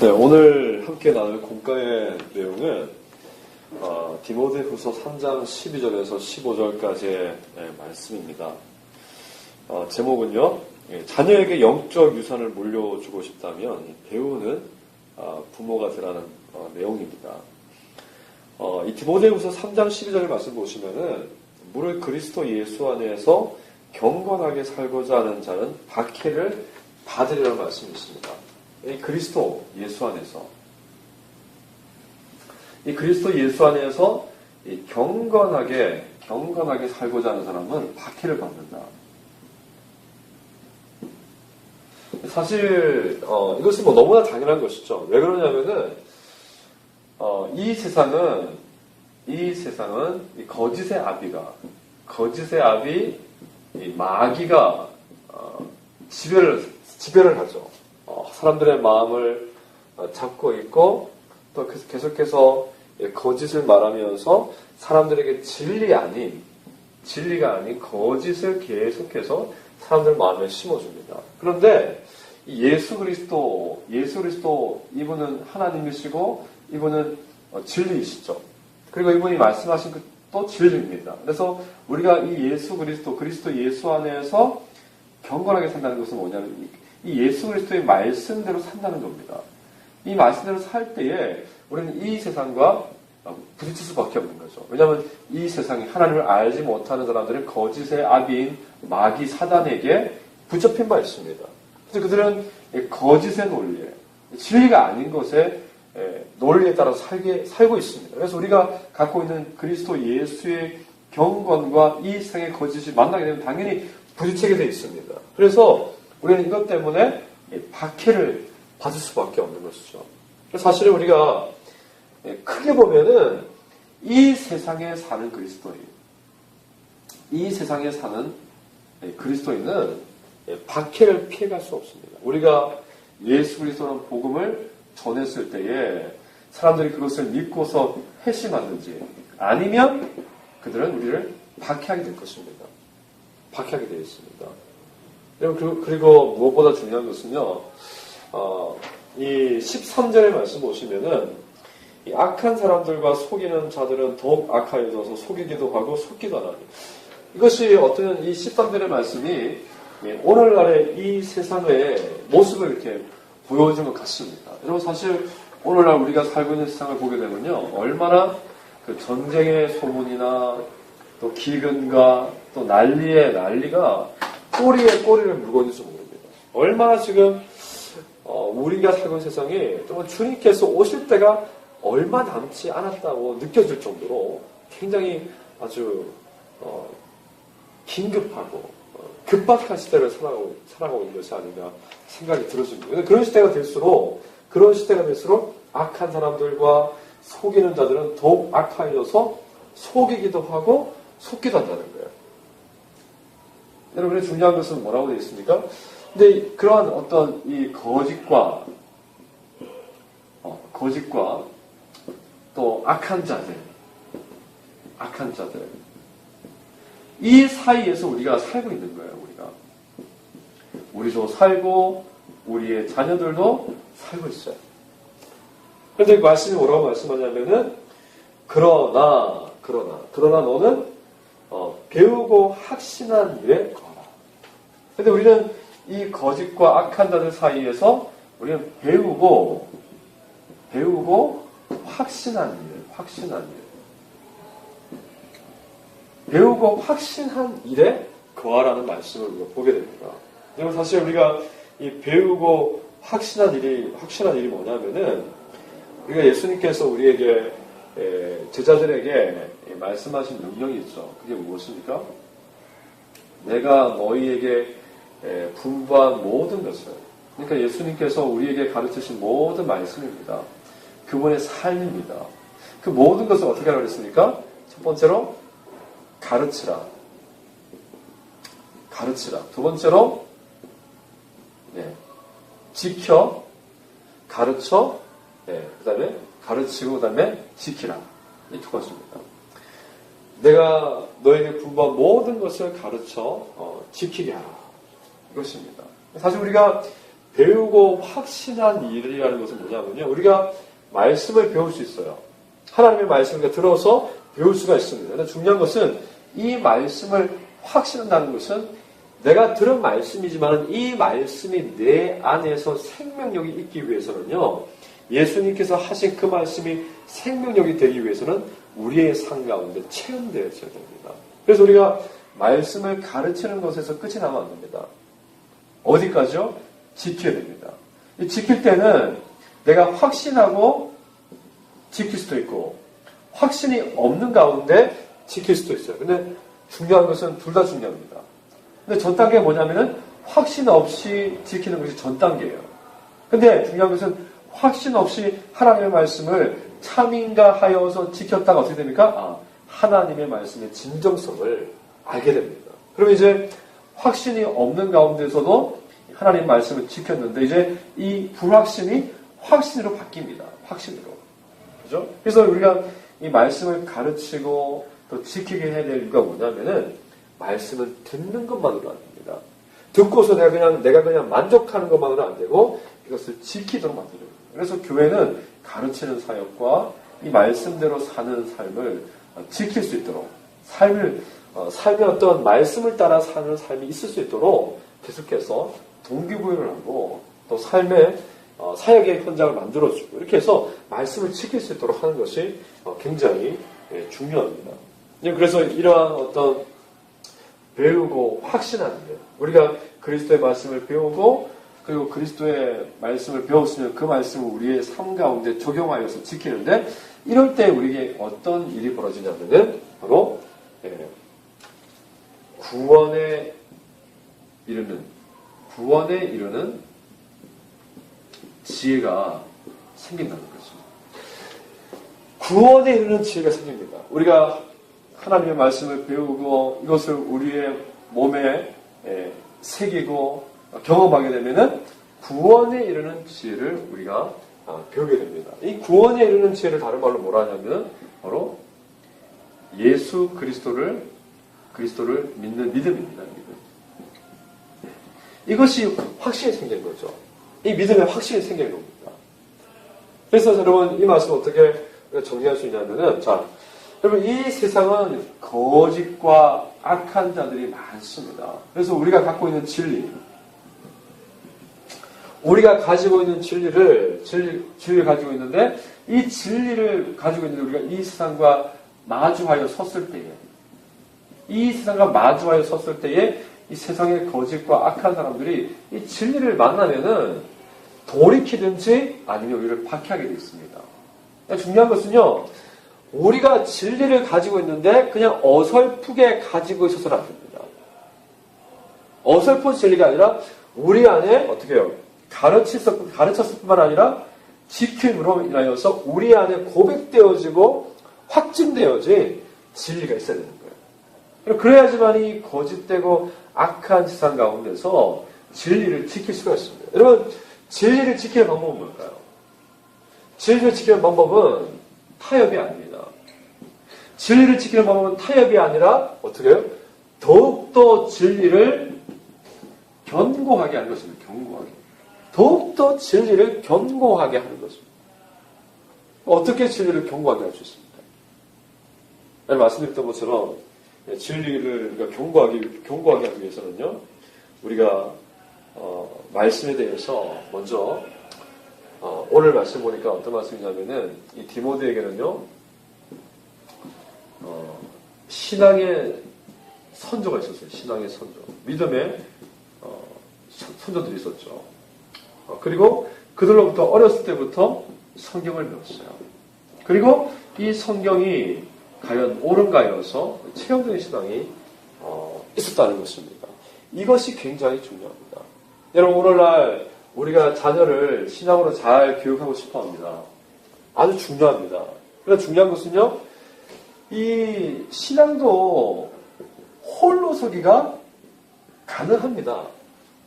네, 오늘 함께 나눌 공과의 내용은 디모데후서 3장 12절에서 15절까지의 말씀입니다. 제목은요, 자녀에게 영적 유산을 물려주고 싶다면 배우는 부모가 되라는 내용입니다. 이 디모데후서 3장 12절 말씀 보시면은 무릇 그리스도 예수 안에서 경건하게 살고자 하는 자는 박해를 받으리라는 말씀이 있습니다. 이 그리스도 예수 안에서 경건하게 살고자 하는 사람은 박해를 받는다. 사실 이것은 너무나 당연한 것이죠. 왜 그러냐면은 이 세상은 이 거짓의 아비 이 마귀가 지배를 하죠. 사람들의 마음을 잡고 있고 또 계속해서 거짓을 말하면서 사람들에게 진리가 아닌 거짓을 계속해서 사람들 마음에 심어줍니다. 그런데 예수 그리스도 이분은 하나님이시고 이분은 진리이시죠. 그리고 이분이 말씀하신 것도 진리입니다. 그래서 우리가 이 그리스도 예수 안에서 경건하게 산다는 것은 뭐냐면 이 예수 그리스도의 말씀대로 산다는 겁니다. 이 말씀대로 살 때에 우리는 이 세상과 부딪힐 수밖에 없는 거죠. 왜냐하면 이 세상이 하나님을 알지 못하는 사람들은 거짓의 아비인 마귀 사단에게 붙잡힌 바 있습니다. 그래서 그들은 거짓의 논리에, 진리가 아닌 것에 논리에 따라 살고 있습니다. 그래서 우리가 갖고 있는 그리스도 예수의 경건과 이 세상의 거짓이 만나게 되면 당연히 부딪히게 되어 있습니다. 그래서 우리는 이것 때문에 박해를 받을 수밖에 없는 것이죠. 사실은 우리가 크게 보면은 이 세상에 사는 그리스도인은 박해를 피해갈 수 없습니다. 우리가 예수 그리스도라는 복음을 전했을 때에 사람들이 그것을 믿고서 회심하든지 아니면 그들은 우리를 박해하게 될 것입니다. 박해하게 되어 있습니다. 그리고 무엇보다 중요한 것은요, 이 13절의 말씀 보시면은, 이 악한 사람들과 속이는 자들은 더욱 악하여져서 속이기도 하고 속기도 하나니. 이것이 어떤 이 13절의 말씀이 오늘날의 이 세상의 모습을 이렇게 보여주는 것 같습니다. 여러분, 사실 오늘날 우리가 살고 있는 세상을 보게 되면요, 얼마나 그 전쟁의 소문이나 또 기근과 또 난리가 꼬리에 꼬리를 물고 있는지 모릅니다. 얼마나 지금 우리가 살고 있는 세상이 정말 주님께서 오실 때가 얼마 남지 않았다고 느껴질 정도로 굉장히 아주 긴급하고 급박한 시대를 살아가고 있는 것이 아닌가 생각이 들어집니다. 그런 시대가 될수록 악한 사람들과 속이는 자들은 더욱 악하여져서 속이기도 하고 속기도 한다는 거예요. 여러분의 중요한 것은 뭐라고 되어 있습니까? 근데 그러한 어떤 이 거짓과 또 악한 자들 이 사이에서 우리가 살고 있는 거예요. 우리도 살고 우리의 자녀들도 살고 있어요. 그런데 그 말씀이 뭐라고 말씀하냐면은 그러나 너는 배우고 확신한 일에 거하라. 그런데 우리는 이 거짓과 악한 자들 사이에서 우리는 배우고 확신한 일에 거하라는 말씀을 우리가 보게 됩니다. 그러면 사실 우리가 이 배우고 확신한 일이 뭐냐면은 우리가 예수님께서 우리에게 제자들에게 말씀하신 명령이 있죠. 그게 무엇입니까? 내가 너희에게 분부한 모든 것을, 그러니까 예수님께서 우리에게 가르치신 모든 말씀입니다. 그분의 삶입니다. 그 모든 것을 어떻게 하라고 했습니까? 첫 번째로 가르치라. 두 번째로 지켜, 가르쳐, 그 다음에 가르치고 그 다음에 지키라. 이 두 가지입니다. 내가 너에게 분부한 모든 것을 가르쳐 지키게 하라. 이것입니다. 사실 우리가 배우고 확신한 일이라는 것은 뭐냐면요. 우리가 말씀을 배울 수 있어요. 하나님의 말씀을 들어서 배울 수가 있습니다. 그런데 중요한 것은 이 말씀을 확신한다는 것은 내가 들은 말씀이지만 이 말씀이 내 안에서 생명력이 있기 위해서는요. 예수님께서 하신 그 말씀이 생명력이 되기 위해서는 우리의 삶 가운데 체험되어야 됩니다. 그래서 우리가 말씀을 가르치는 것에서 끝이 나면 안 됩니다. 어디까지요? 지켜야 됩니다. 지킬 때는 내가 확신하고 지킬 수도 있고 확신이 없는 가운데 지킬 수도 있어요. 근데 중요한 것은 둘 다 중요합니다. 근데 전 단계가 뭐냐면은 확신 없이 지키는 것이 전 단계예요. 근데 중요한 것은 확신 없이 하나님의 말씀을 참인가 하여서 지켰다가 어떻게 됩니까? 하나님의 말씀의 진정성을 알게 됩니다. 그럼 이제 확신이 없는 가운데서도 하나님 말씀을 지켰는데 이제 이 불확신이 확신으로 바뀝니다. 확신으로. 그죠? 그래서 우리가 이 말씀을 가르치고 또 지키게 해야 될 이유가 뭐냐면은 말씀은 듣는 것만으로 안 됩니다. 듣고서 내가 그냥 만족하는 것만으로 안 되고 이것을 지키도록 만들어요. 그래서 교회는 가르치는 사역과 이 말씀대로 사는 삶을 지킬 수 있도록 삶의 어떤 말씀을 따라 사는 삶이 있을 수 있도록 계속해서 동기부여를 하고 또 삶의 사역의 현장을 만들어주고 이렇게 해서 말씀을 지킬 수 있도록 하는 것이 굉장히 중요합니다. 그래서 이러한 어떤 배우고 확신하는 것, 우리가 그리스도의 말씀을 배우고 그리고 그리스도의 말씀을 배웠으면 그 말씀을 우리의 삶 가운데 적용하여서 지키는데 이럴 때 우리에게 어떤 일이 벌어지냐면은 바로 구원에 이르는 지혜가 생긴다는 거죠. 구원에 이르는 지혜가 생깁니다. 우리가 하나님의 말씀을 배우고 이것을 우리의 몸에 새기고 경험하게 되면은 구원에 이르는 지혜를 우리가 배우게 됩니다. 이 구원에 이르는 지혜를 다른 말로 뭐라 하냐면 바로 예수 그리스도를 믿는 믿음입니다. 믿음. 이것이 확신이 생긴 거죠. 이 믿음에 확신이 생긴 겁니다. 그래서 여러분 이 말씀 어떻게 정리할 수 있냐면은 자, 여러분 이 세상은 거짓과 악한 자들이 많습니다. 그래서 우리가 갖고 있는 우리가 가지고 있는 진리를 가지고 있는데 이 진리를 가지고 있는데 우리가 이 세상과 마주하여 섰을 때에 이 세상의 거짓과 악한 사람들이 이 진리를 만나면은 돌이키든지 아니면 우리를 박해하게 되어 있습니다. 중요한 것은요, 우리가 진리를 가지고 있는데 그냥 어설프게 가지고 있어서는 안 됩니다. 어설픈 진리가 아니라 우리 안에 어떻게 해요? 가르쳤을 뿐만 아니라 지킴으로 인하여서 우리 안에 고백되어지고 확증되어진 진리가 있어야 되는 거예요. 그래야지만 이 거짓되고 악한 세상 가운데서 진리를 지킬 수가 있습니다. 여러분, 진리를 지키는 방법은 뭘까요? 진리를 지키는 방법은 타협이 아닙니다. 진리를 지키는 방법은 타협이 아니라 어떻게 해요? 더욱더 진리를 견고하게 하는 것입니다. 더욱더 진리를 견고하게 하는 것입니다. 어떻게 진리를 견고하게 할 수 있습니까? 말씀드렸던 것처럼 진리를 우리가 견고하게 하기 위해서는요, 우리가 말씀에 대해서 먼저 오늘 말씀 보니까 어떤 말씀이냐면은 이 디모데에게는요, 신앙의 선조가 있었어요. 신앙의 선조, 믿음의 선조들이 있었죠. 그리고 그들로부터 어렸을 때부터 성경을 배웠어요. 그리고 이 성경이 과연 옳은가여서 체험적인 신앙이 있었다는 것입니다. 이것이 굉장히 중요합니다. 여러분, 오늘날 우리가 자녀를 신앙으로 잘 교육하고 싶어합니다. 아주 중요합니다. 그러나 중요한 것은요, 이 신앙도 홀로 서기가 가능합니다.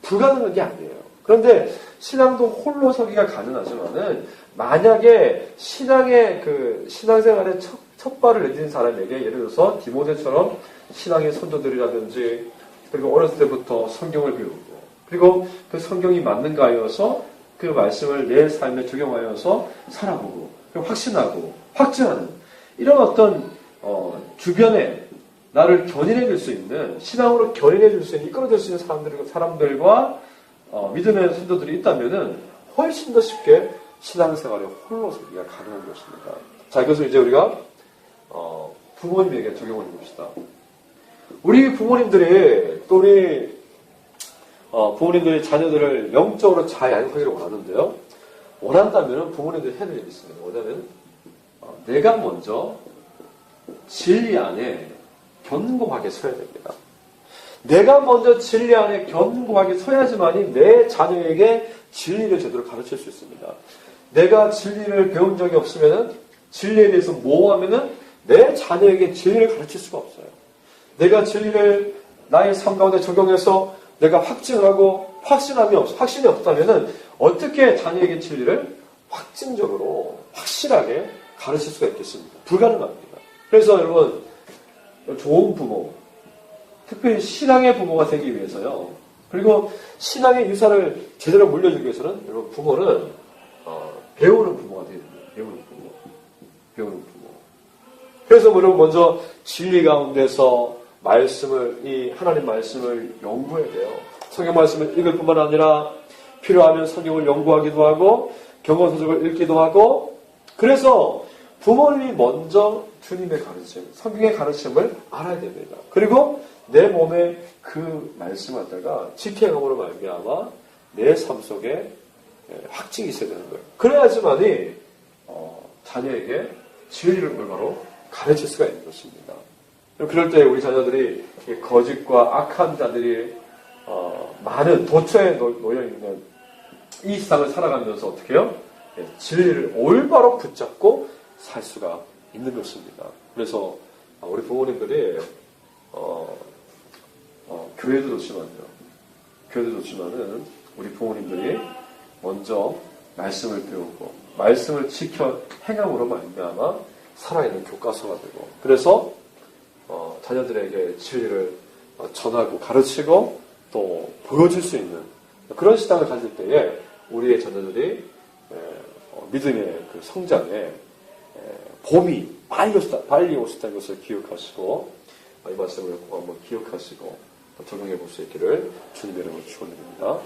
불가능한 게 아니에요. 그런데 신앙도 홀로 서기가 가능하지만은 만약에 신앙생활의 첫 발을 내딛는 사람에게 예를 들어서 디모데처럼 신앙의 선조들이라든지 그리고 어렸을 때부터 성경을 배우고 그리고 그 성경이 맞는가 하여서 그 말씀을 내 삶에 적용하여서 살아보고 확신하고 확증하는 이런 어떤 주변에 나를 견인해 줄 수 있는 신앙으로 견인해 줄 수 있는 이끌어 줄 수 있는 사람들과 믿음의 성도들이 있다면은 훨씬 더 쉽게 신앙생활에 홀로 서기가 가능한 것입니다. 자, 이것을 이제 우리가 부모님에게 적용을 해봅시다. 우리 부모님들이 또 우리 부모님들이 자녀들을 영적으로 잘 양육하기를 원하는데요. 원한다면 부모님들이 해야 될 일이 있습니다. 뭐냐면 내가 먼저 진리 안에 견고하게 서야 됩니다. 내가 먼저 진리 안에 견고하게 서야지만이 내 자녀에게 진리를 제대로 가르칠 수 있습니다. 내가 진리를 배운 적이 없으면은 진리에 대해서 모호하면은 내 자녀에게 진리를 가르칠 수가 없어요. 내가 진리를 나의 삶 가운데 적용해서 내가 확증하고 확신이 없다면은 어떻게 자녀에게 진리를 확증적으로 확실하게 가르칠 수가 있겠습니까? 불가능합니다. 그래서 여러분 좋은 부모, 특별히 신앙의 부모가 되기 위해서요. 그리고 신앙의 유산을 제대로 물려주기 위해서는 여러분 부모는 배우는 부모가 되야 됩니다. 배우는 부모. 그래서 여러분 먼저 진리 가운데서 이 하나님 말씀을 연구해야 돼요. 성경 말씀을 읽을 뿐만 아니라 필요하면 성경을 연구하기도 하고 경건서적을 읽기도 하고 그래서 부모님이 먼저 주님의 가르침, 성경의 가르침을 알아야 됩니다. 그리고 내 몸에 그 말씀을 갖다가 지켜감으로 말미암아 내 삶 속에 확증이 있어야 되는 거예요. 그래야지만이 자녀에게 진리를 올바로 가르칠 수가 있는 것입니다. 그럴 때 우리 자녀들이 거짓과 악한 자들이 많은 도처에 놓여있는 이 세상을 살아가면서 어떻게 해요? 진리를 올바로 붙잡고 살 수가 있는 것입니다. 그래서 우리 부모님들이 교회도 좋지만은 우리 부모님들이 먼저 말씀을 배우고 말씀을 지켜 행함으로 말미암아 살아있는 교과서가 되고 그래서 자녀들에게 진리를 전하고 가르치고 또 보여줄 수 있는 그런 신앙을 가질 때에 우리의 자녀들이 믿음의 그 성장에 봄이 빨리 오셨다는 것을 기억하시고 이 말씀을 꼭 한번 기억하시고 적용해 볼 수 있기를 주님의 이름으로 축원드립니다.